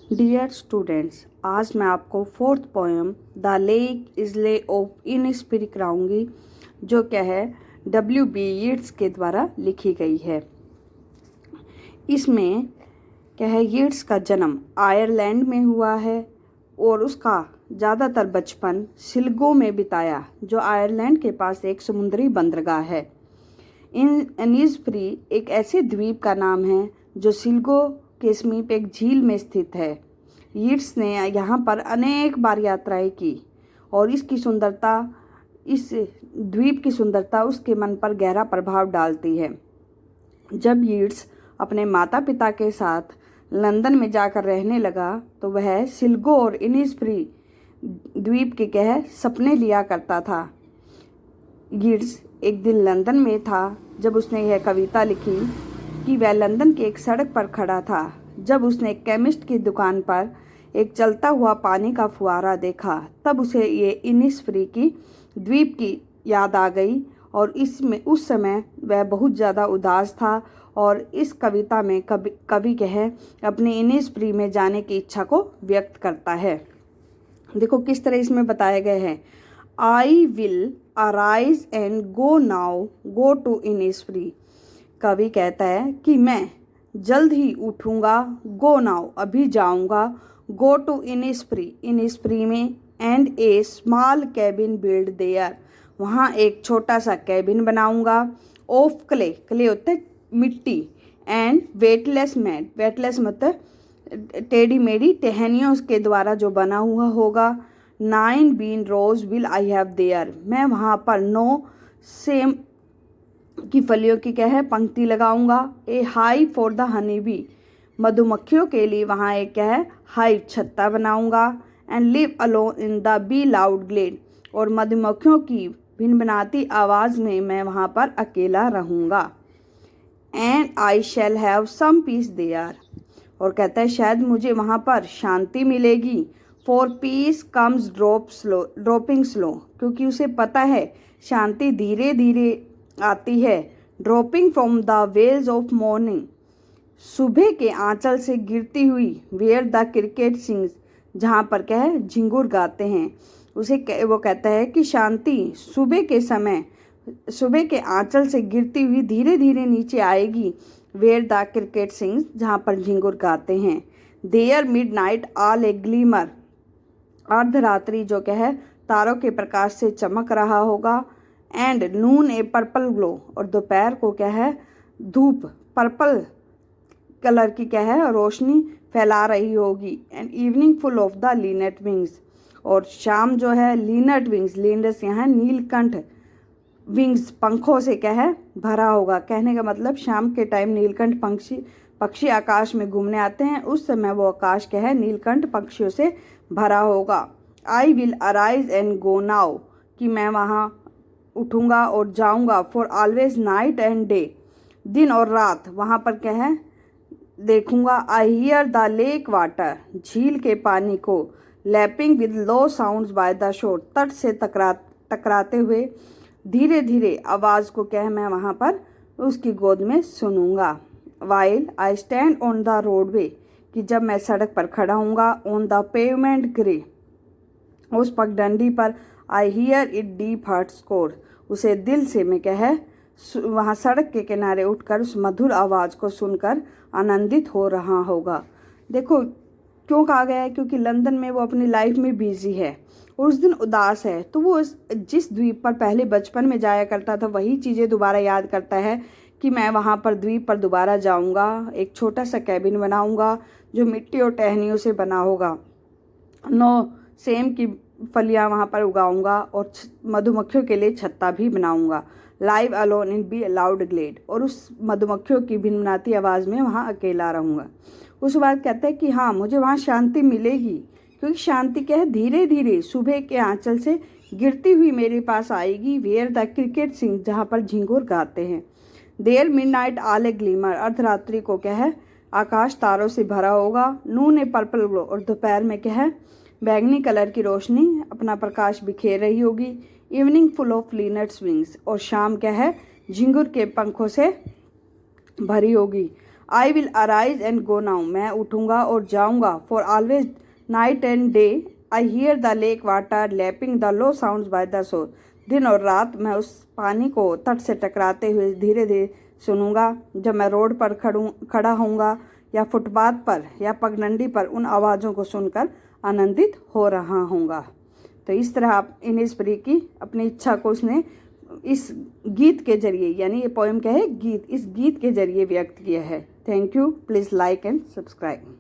Dear students, आज मैं आपको fourth poem the lake isle of Innisfree कराऊंगी, जो क्या है W.B. यीट्स के द्वारा लिखी गई है। इसमें क्या है, यीट्स का जन्म आयरलैंड में हुआ है और उसका ज़्यादातर बचपन सिल्गो में बिताया, जो आयरलैंड के पास एक समुद्री बंदरगाह है। इनिस्फ्री एक ऐसे द्वीप का नाम है जो सिल्गो के समीप एक झील में स्थित है। यीट्स ने यहाँ पर अनेक बार यात्राएं की और इस द्वीप की सुंदरता उसके मन पर गहरा प्रभाव डालती है। जब यीट्स अपने माता पिता के साथ लंदन में जाकर रहने लगा तो वह सिल्गो और इनिस्फ्री द्वीप के सपने लिया करता था। यीट्स एक दिन लंदन में था जब उसने यह कविता लिखी कि वह लंदन की एक सड़क पर खड़ा था जब उसने एक केमिस्ट की दुकान पर एक चलता हुआ पानी का फुहारा देखा। तब उसे ये इनिस्फ्री की द्वीप की याद आ गई और उस समय वह बहुत ज़्यादा उदास था और इस कविता में कवि अपने इनिस्फ्री में जाने की इच्छा को व्यक्त करता है। देखो किस तरह इसमें बताया गया है। I will arise and go now go to Innisfree. कवि कहता है कि मैं जल्द ही उठूँगा, गो नाउ अभी जाऊँगा, गो टू इनिस्फ्री में, and A small cabin build their, वहाँ एक छोटा सा कैबिन बनाऊँगा, ऑफ क्ले होता है मिट्टी, एंड वेटलेस मैट, वेटलेस मतलब टेढ़ी मेढ़ी टहनियों के द्वारा जो बना हुआ होगा। 9 bean rows will I have there, मैं वहाँ पर 9 सेम की फलियों की पंक्ति लगाऊंगा। A hive for the honey bee, मधुमक्खियों के लिए वहाँ एक हाई छत्ता बनाऊंगा। And live alone in the bee loud glade, और मधुमक्खियों की भिनभिनाती आवाज़ में मैं वहाँ पर अकेला रहूँगा। And I shall have some peace there, और कहता है शायद मुझे वहाँ पर शांति मिलेगी। For peace comes dropping slow, क्योंकि उसे पता है शांति धीरे धीरे आती है। Dropping from the veils of morning, सुबह के आंचल से गिरती हुई। वेयर द क्रिकेट सिंग्स, जहाँ पर झिंगुर गाते हैं। वो कहता है कि शांति सुबह के आंचल से गिरती हुई धीरे धीरे नीचे आएगी। वेयर द क्रिकेट सिंग्स, जहाँ पर झिंगुर गाते हैं। There midnight all A glimmer, अर्धरात्रि जो तारों के प्रकाश से चमक रहा होगा। And Noon A purple glow, और दोपहर को धूप पर्पल कलर की रोशनी फैला रही होगी। And evening full of the linnet wings, और शाम जो लीनेट विंग्स, लीनस यहाँ नीलकंठ, विंग्स पंखों से भरा होगा। कहने का मतलब शाम के टाइम नीलकंठ पक्षी आकाश में घूमने आते हैं, उस समय वो आकाश नीलकंठ पक्षियों से भरा होगा। आई will arise and go now, कि मैं वहाँ उठूँगा और जाऊँगा। For always night and day, दिन और रात वहाँ पर देखूँगा। I hear the lake water, झील के पानी को। Lapping with low sounds by the shore, तट से टकराते हुए धीरे धीरे आवाज़ को मैं वहाँ पर उसकी गोद में सुनूँगा। While I stand on the roadway, कि जब मैं सड़क पर खड़ा हूँगा। ऑन द पेवमेंट ग्रे, उस पगडंडी पर। I hear it deep heart's core, उसे दिल से मैं वहाँ सड़क के किनारे उठकर उस मधुर आवाज़ को सुनकर आनंदित हो रहा होगा। देखो क्यों कहा गया है, क्योंकि लंदन में वो अपनी लाइफ में बिजी है और उस दिन उदास है, तो वो जिस द्वीप पर पहले बचपन में जाया करता था वही चीज़ें दोबारा याद करता है कि मैं वहाँ पर द्वीप पर दोबारा जाऊँगा, एक छोटा सा कैबिन बनाऊँगा जो मिट्टी और टहनियों से बना होगा। 9 सेम की फलियाँ वहाँ पर उगाऊंगा और मधुमक्खियों के लिए छत्ता भी बनाऊंगा। Live alone in bee loud glade, और उस मधुमक्खियों की भिनभिनाती आवाज़ में वहाँ अकेला रहूँगा। उस बात कहते हैं कि हाँ मुझे वहाँ शांति मिलेगी, क्योंकि शांति धीरे धीरे सुबह के आंचल से गिरती हुई मेरे पास आएगी। वेयर द क्रिकेट सिंग, जहाँ पर झिंगुर गाते हैं। There midnight all A glimmer, अर्धरात्रि को आकाश तारों से भरा होगा। नून ए पर्पल ग्लो, और दोपहर में बैगनी कलर की रोशनी अपना प्रकाश बिखेर रही होगी। इवनिंग फुल ऑफ लीनट्स विंग्स, और शाम झिंगुर के पंखों से भरी होगी। आई will arise and go now, मैं उठूँगा और जाऊँगा। For always night and day I hear the lake water lapping the low sounds by the shore, दिन और रात मैं उस पानी को तट से टकराते हुए धीरे धीरे सुनूंगा। जब मैं रोड पर खड़ा होऊंगा या फुटपाथ पर या पगडंडी पर उन आवाज़ों को सुनकर आनंदित हो रहा होऊंगा। तो इस तरह आप इनेज प्री की अपनी इच्छा को उसने इस गीत के जरिए, यानी ये पोएम क्या है, गीत, इस गीत के जरिए व्यक्त किया है। Thank you. Please like and subscribe.